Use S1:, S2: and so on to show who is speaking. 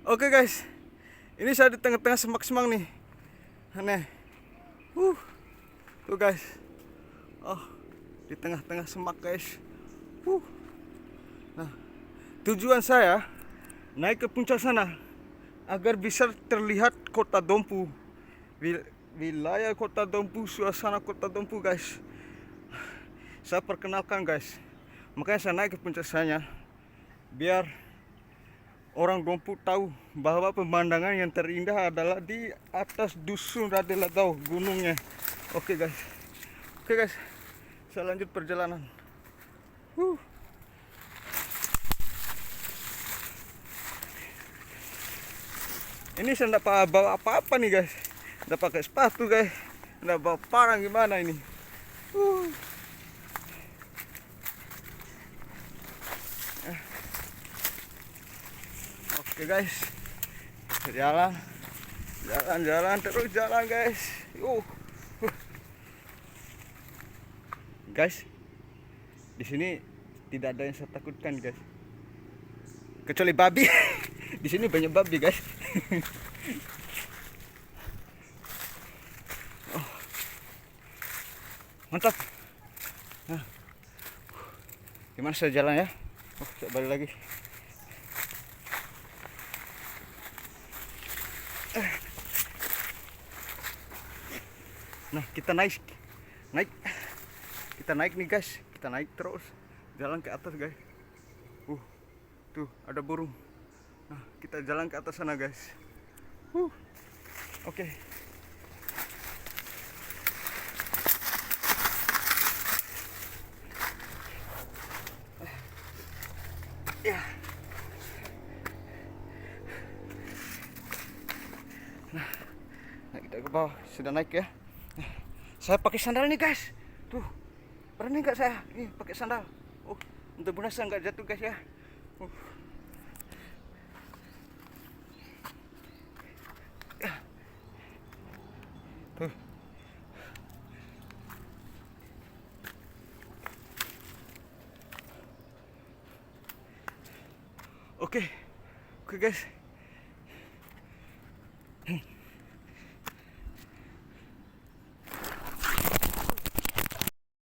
S1: Oke guys, ini saya di tengah-tengah semak-semak nih. Aneh. Tuh guys. Oh, di tengah-tengah semak guys. Nah, tujuan saya naik ke puncak sana agar bisa terlihat kota Dompu. Wilayah kota Dompu, suasana kota Dompu guys. Saya perkenalkan guys. Makanya saya naik ke puncak sana biar orang Dompu tahu bahwa pemandangan yang terindah adalah di atas dusun Radeladau, gunungnya. Oke guys, saya lanjut perjalanan. Ini saya tidak bawa apa-apa nih guys, tidak pakai sepatu guys, tidak bawa parang, gimana ini. Oke guys, jalan terus jalan guys. Guys, di sini tidak ada yang saya takutkan guys, kecuali babi. Di sini banyak babi guys. Oh, mantap. Nah, gimana saya jalan ya? Saya balik lagi. Nah, kita naik nih guys, kita naik terus jalan ke atas guys. Tuh ada burung. Nah, kita jalan ke atas sana guys. Oke. Ya. Nah, kita ke bawah, sudah naik ya. Saya pakai sandal nih guys. Tuh, berani nggak saya? Nih pakai sandal. Mudah-mudahan saya nggak jatuh guys ya. Tuh. Oke guys.